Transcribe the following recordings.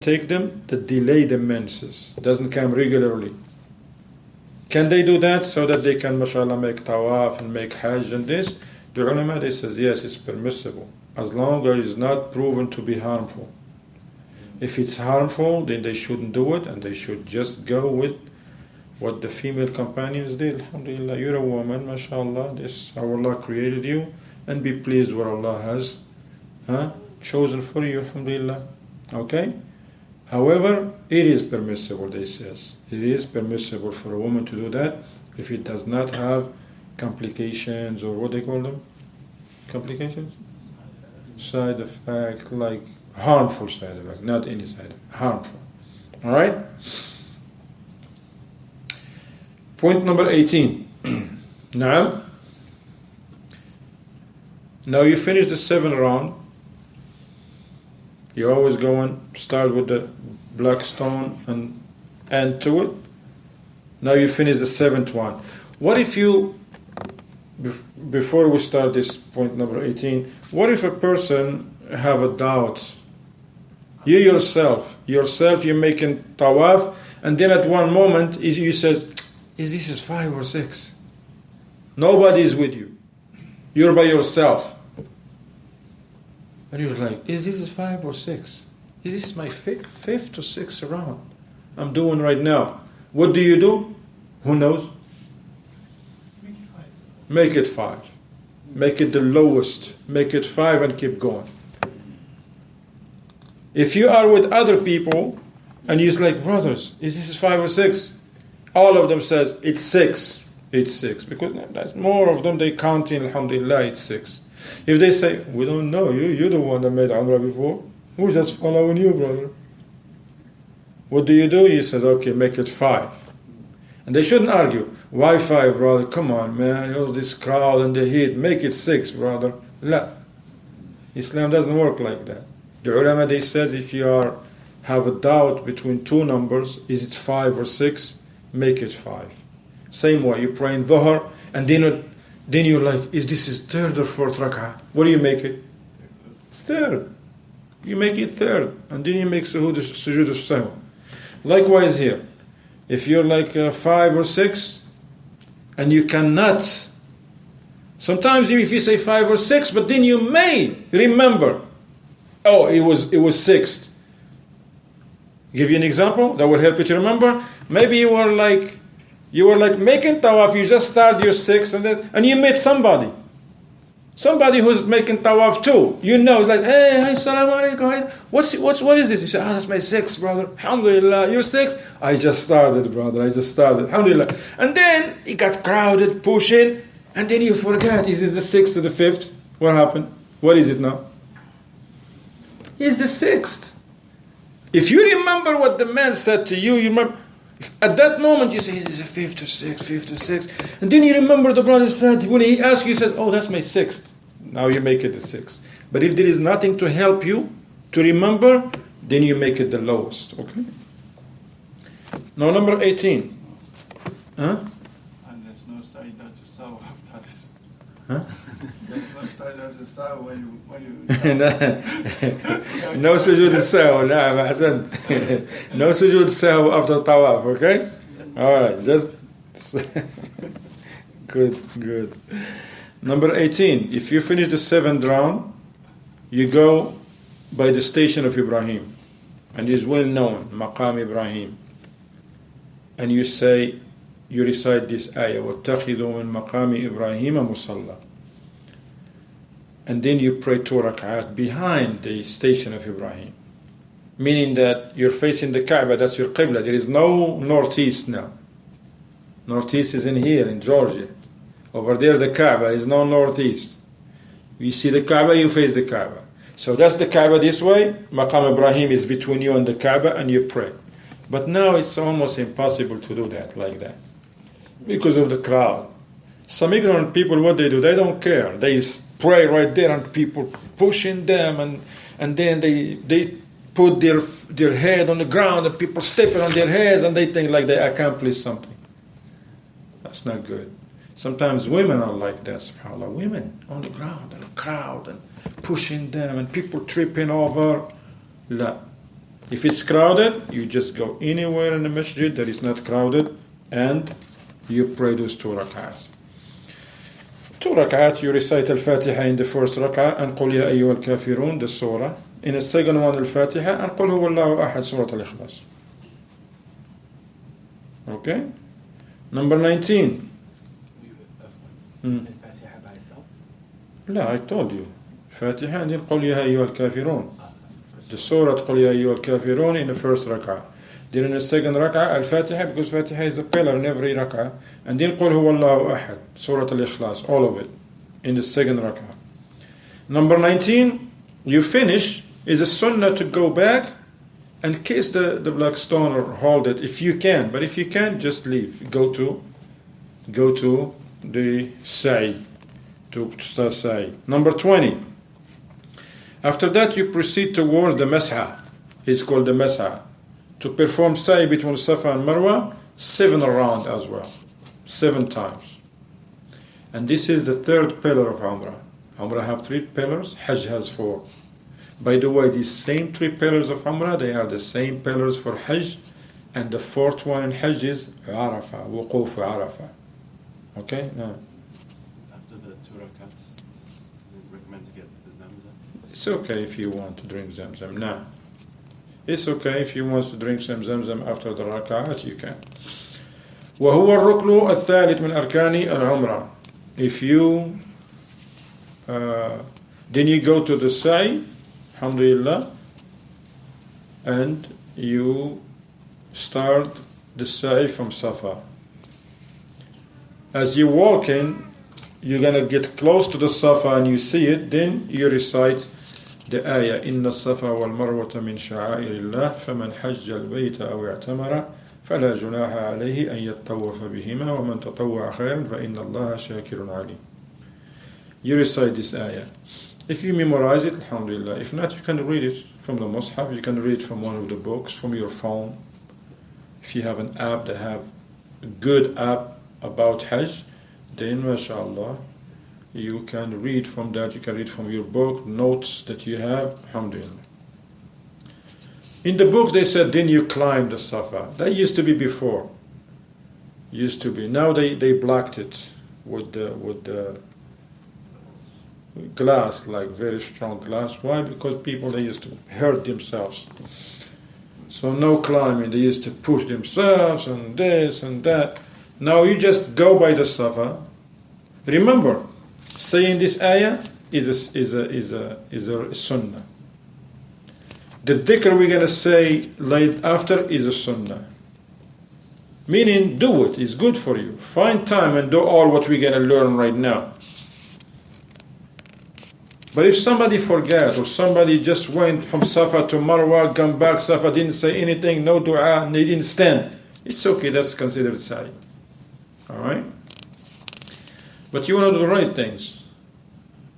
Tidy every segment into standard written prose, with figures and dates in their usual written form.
take them the delayed menses, doesn't come regularly. Can they do that so that they can, mashallah, make tawaf and make hajj and this? The ulama, they says, yes, it's permissible, as long as it's not proven to be harmful. If it's harmful, then they shouldn't do it, and they should just go with what the female companions did. Alhamdulillah, you're a woman, mashallah, this is how Allah created you, and be pleased what Allah has chosen for you, alhamdulillah. Okay? However, it is permissible, they says. It is permissible for a woman to do that if it does not have complications, or what they call them? Complications? Side effect, like harmful side effect, not any side effect, harmful. Alright? Point number 18. Now you finish the 7th round. You always go and start with the black stone and end to it. Now you finish the 7th one. What if you, before we start this point number 18, what if a person have a doubt? You yourself, you're making tawaf, and then at one moment you says, is this 5 or 6? Nobody is with you. You're by yourself. And you're like, is this 5 or 6? Is this my 5th or 6th round I'm doing right now? What do you do? Who knows? Make it 5. Make it the lowest. Make it 5 and keep going. If you are with other people and you're like, brothers, is this 5 or 6? All of them says, it's 6. It's 6. Because that's more of them, they counting, alhamdulillah, it's 6. If they say, we don't know, you're the one that made Umrah before. We're just following you, brother. What do? You said, okay, make it 5. And they shouldn't argue. Why 5, brother? Come on, man. All this crowd and the heat. Make it 6, brother. La. Islam doesn't work like that. The ulama, they said, if you have a doubt between two numbers, is it 5 or 6? Make it 5. Same way, you pray in Dhuhr, and then you're like, is this 3rd or 4th rak'ah? What do you make it? 3rd. You make it 3rd, and then you make sujood al-sahw. Likewise here, if you're like 5 or 6, and you cannot, sometimes if you say 5 or 6, but then you may remember, oh, it was 6th. Give you an example that will help you to remember. Maybe you were like making tawaf, you just start your 6th, and you meet somebody who's making tawaf too. You know, it's like, hey, assalamu alaikum. What is this? You say, that's my 6th, brother. Alhamdulillah, you're 6th? I just started, brother. Alhamdulillah. And then it got crowded, pushing, and then you forget, is it the 6th or the 5th? What happened? What is it now? It's the 6th. If you remember what the man said to you, you remember, at that moment you say, is this 5th or 6th? And then you remember the brother said, when he asked you, he says, oh, that's my 6th. Now you make it the 6th. But if there is nothing to help you to remember, then you make it the lowest. Okay? Now number 18. Huh? And there's no sajda to saw after this. Huh? There's no sajda to saw when you No sujood al-sahw, na'am, ahsant. No sujood al-sahw after tawaf, okay? Alright, just good. Number 18, if you finish the 7th round, you go by the station of Ibrahim, and it is well known, Maqam Ibrahim, and you recite this ayah, وَاتَّخِذُوا مِن مَقَامِ إِبْرَاهِيمَ مُصَلَّى, and then you pray 2 rak'at behind the station of Ibrahim, meaning that you're facing the Kaaba, that's your qibla. There is no northeast now. Northeast is in here, in Georgia. Over there the Kaaba is no northeast. You see the Kaaba, you face the Kaaba. So that's the Kaaba this way, Maqam Ibrahim is between you and the Kaaba, and you pray. But now it's almost impossible to do that like that, because of the crowd. Some ignorant people, what they do, they don't care. They pray right there and people pushing them, and then they put their head on the ground and people stepping on their heads and they think like they accomplished something. That's not good. Sometimes women are like that, subhanAllah. Women on the ground and a crowd and pushing them and people tripping over. La. If it's crowded, you just go anywhere in the masjid that is not crowded and you pray those 2 rak'ahs. 2 rak'ahs, you recite Al-Fatiha in the first rak'ah and قُلْ يَا أَيُّهَا الْكَافِرُونَ, the surah. In the second one, Al-Fatiha and قُلْ هُوَ اللَّهُ أَحَدٌ, Surah Al-Ikhlas. Okay? Number 19. Fatiha by itself? No, I told you. Fatiha and then قُلْ يَا أَيُّهَا الْكَافِرُونَ. The surah قُلْ يَا أَيُّهَا الْكَافِرُونَ in the first rak'ah. Then in the second rak'ah, Al-Fatiha, because Fatiha is a pillar in every rak'ah. And then قُلْ هُوَ اللَّهُ أَحَدٌ, Surah Al-Ikhlas, all of it, in the second rak'ah. Number 19, you finish, is a sunnah to go back and kiss the black stone or hold it if you can. But if you can't, just leave. Go to the sa'i, to start sa'i. Number 20, after that you proceed towards the mas'ha. It's called the mas'ha. To perform sa'i between Safa and Marwa, 7 around as well. 7 times. And this is the 3rd pillar of Umrah. Umrah have 3 pillars, Hajj has 4. By the way, these same 3 pillars of Umrah, they are the same pillars for Hajj, and the 4th one in Hajj is Arafah, Wuquf Arafah. Okay? No. After the 2 rakats, they recommend to get the Zamzam? It's okay if you want to drink Zamzam. No. It's okay if you want to drink some Zamzam after the rak'at, you can. وهو الركن الثالث من أركان العمرة. If you then you go to the sa'i, alhamdulillah, and you start the sa'i from Safa. As you walk in, you're going to get close to the Safa and you see it, then you recite the ayah, إِنَّ الصَّفَا وَالْمَرْوَةَ مِنْ شَعَائِرِ اللَّهِ فَمَنْ حَجَّ الْبَيْتَ أَوْ اعْتَمَرَ فَلَا جُنَاحَ عَلَيْهِ أَنْ يَطَّوَّفَ بِهِمَا وَمَنْ تَطَوَّعَ خَيْرًا فَإِنَّ اللَّهَ شَاكِرٌ عَلِيمٌ. You recite this ayah. If you memorize it, alhamdulillah. If not, you can read it from the Mus'haf, you can read it from one of the books, from your phone. If you have an app that have a good app about Hajj, then mashallah, you can read from that, you can read from your book, notes that you have, alhamdulillah. In the book they said, then you climb the Safa. That used to be before. Used to be. Now they blocked it with the glass, like very strong glass. Why? Because people, they used to hurt themselves. So no climbing. They used to push themselves and this and that. Now you just go by the Safa. Remember, saying this ayah is a sunnah. The dhikr we're going to say late after is a sunnah. Meaning, do it. It's good for you. Find time and do all what we're going to learn right now. But if somebody forgot, or somebody just went from Safa to Marwa, come back, Safa, didn't say anything, no dua, and they didn't stand, it's okay, that's considered sa'i. Alright? But you want to do the right things.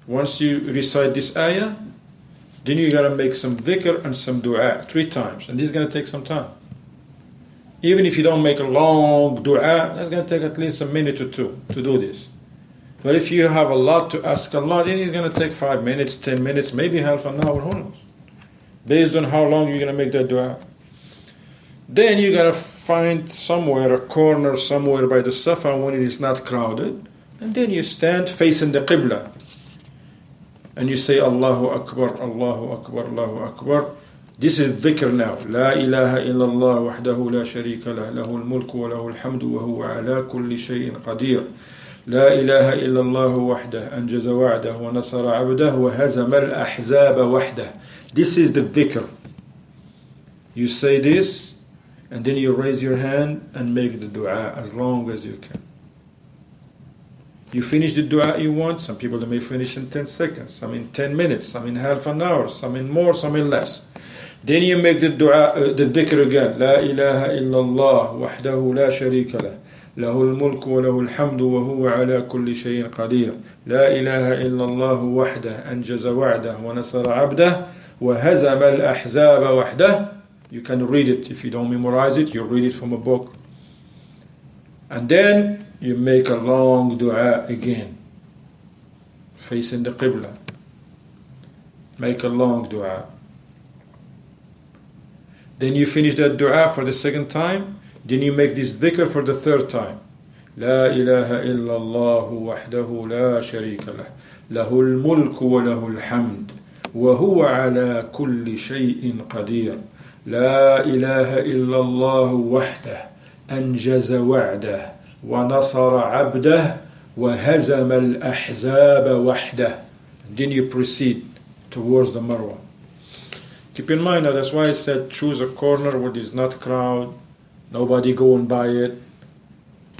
Once you recite this ayah, then you got to make some dhikr and some dua 3 times. And this is going to take some time. Even if you don't make a long dua, that's going to take at least a minute or 2 to do this. But if you have a lot to ask Allah, then it's going to take 5 minutes, 10 minutes, maybe half an hour, who knows? Based on how long you're going to make that dua. Then you got to find somewhere, a corner somewhere by the Safa when it is not crowded. And then you stand facing the Qibla. And you say, Allahu Akbar, Allahu Akbar, Allahu Akbar. This is dhikr now. La ilaha illallah wahdahu la sharika lah. Lahul mulku wa lahul hamdu wa huwa ala kulli shay'in qadir. لا إله إلا الله وحده أنجز وعده ونصر عبده وهزم الأحزاب وحده. This is the dhikr. You say this and then you raise your hand and make the dua as long as you can. You finish the dua you want. Some people they may finish in 10 seconds, some in 10 minutes, some in half an hour, some in more, some in less. Then you make the dua, the dhikr again. لا إله إلا الله وحده لا شريك له له الملك وله الحمد وهو على كل شيء قدير لا إله إلا الله وحده أنجز وعده ونصر عبده وهزم الأحزاب وحده. You can read it. If you don't memorize it, you read it from a book. And then you make a long dua again, facing the Qibla. Make a long dua. Then you finish that dua for the second time. Then you make this dhikr for the third time. لا إله إلا الله وحده لا شريك له له الملك وله الحمد وهو على كل شيء قدير لا إله إلا الله وحده أنجز وعده ونصر عبده وهزم الأحزاب وحده. And then you proceed towards the Marwa. Keep in mind that that's why I said choose a corner where there's not crowd, nobody going by it.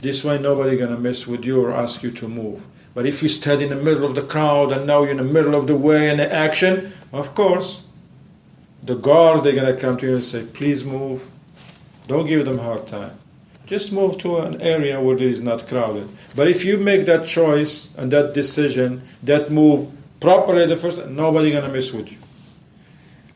This way nobody gonna mess with you or ask you to move. But if you stand in the middle of the crowd and now you're in the middle of the way and the action, of course, the guard, they're gonna come to you and say, please move. Don't give them a hard time. Just move to an area where it is not crowded. But if you make that choice and that decision, that move properly the first time, nobody gonna mess with you.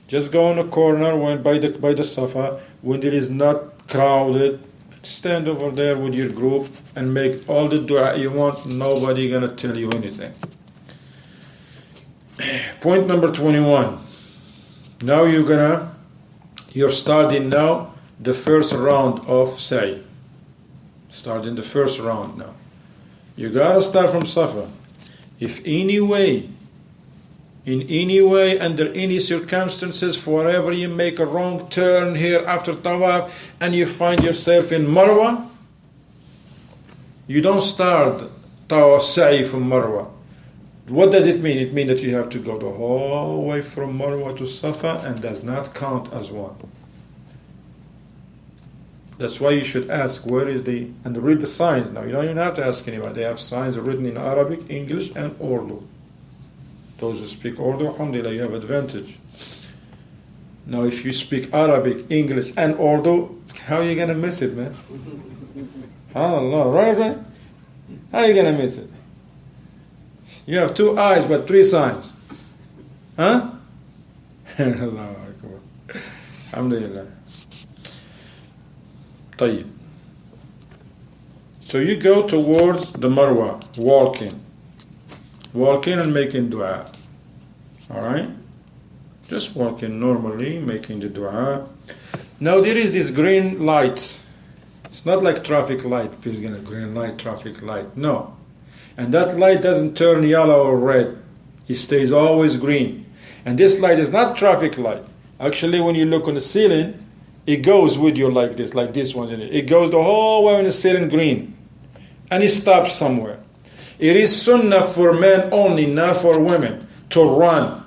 Just go in a corner when by the Safa when it is not crowded. Stand over there with your group and make all the dua you want. Nobody gonna tell you anything. Point number 21. Now you're starting now the first round of Sa'i. Starting the first round now. You gotta start from Safa. If in any way, under any circumstances, forever you make a wrong turn here after Tawaf and you find yourself in Marwa, you don't start Tawaf Sa'i from Marwa. What does it mean? It means that you have to go the whole way from Marwa to Safa, and does not count as one. That's why you should ask, where is and read the signs now. You don't even have to ask anybody. They have signs written in Arabic, English, and Urdu. Those who speak Urdu, alhamdulillah, you have advantage. Now, if you speak Arabic, English, and Urdu, how are you going to miss it, man? Allah, right? How are you going to miss it? You have 2 eyes, but 3 signs. Huh? Allahu Akbar. Alhamdulillah. طيب. So you go towards the Marwa, walking and making dua. Alright? Just walking normally, making the dua. Now there is this green light. It's not like traffic light, people get a green light, traffic light. No. And that light doesn't turn yellow or red. It stays always green. And this light is not traffic light. Actually, when you look on the ceiling, it goes with you like this one. It goes the whole way on the ceiling green. And it stops somewhere. It is sunnah for men only, not for women, to run.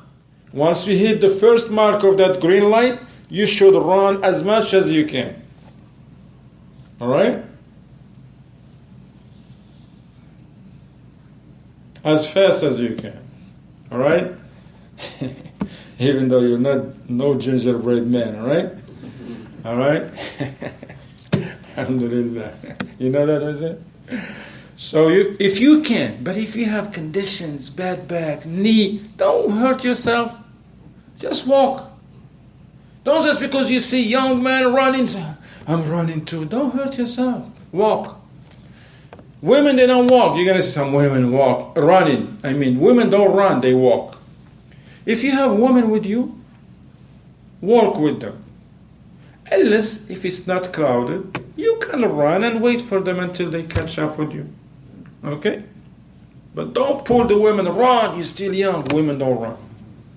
Once you hit the first mark of that green light, you should run as much as you can. Alright? As fast as you can. Alright? Even though you're no gingerbread man, alright? Alright? Alhamdulillah. You know that, is it? So if you can, but if you have conditions, bad back, knee, don't hurt yourself. Just walk. Don't just because you see young man running, I'm running too. Don't hurt yourself. Walk. Women, they don't walk. You're going to see some women running. Women don't run, they walk. If you have women with you, walk with them. Unless if it's not crowded, you can run and wait for them until they catch up with you. Okay? But don't pull the women, run, you're still young. Women don't run.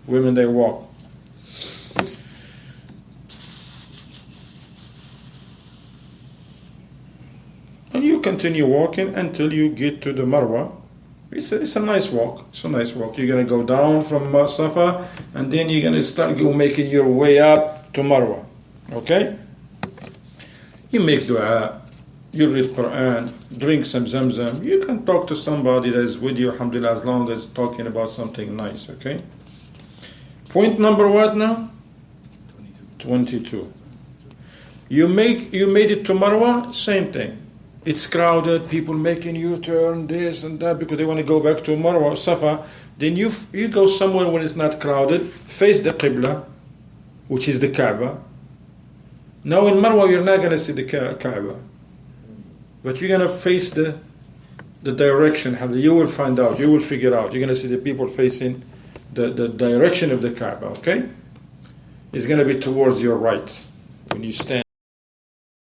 Women, they walk. And you continue walking until you get to the Marwa. It's a nice walk. It's a nice walk. You're going to go down from Safa, and then you're going to start making your way up to Marwa. Okay? You make dua, you read Quran, drink some Zamzam. You can talk to somebody that is with you, alhamdulillah, as long as talking about something nice, okay? Point number what now? 22. You made it to Marwa, same thing. It's crowded, people making U-turn, this and that, because they want to go back to Marwa, Safa. Then you go somewhere when it's not crowded, face the Qibla, which is the Kaaba. Now in Marwa, you're not going to see the Kaaba. But you're going to face the direction. You will find out. You will figure out. You're going to see the people facing the direction of the Kaaba, okay? It's going to be towards your right. when you stand.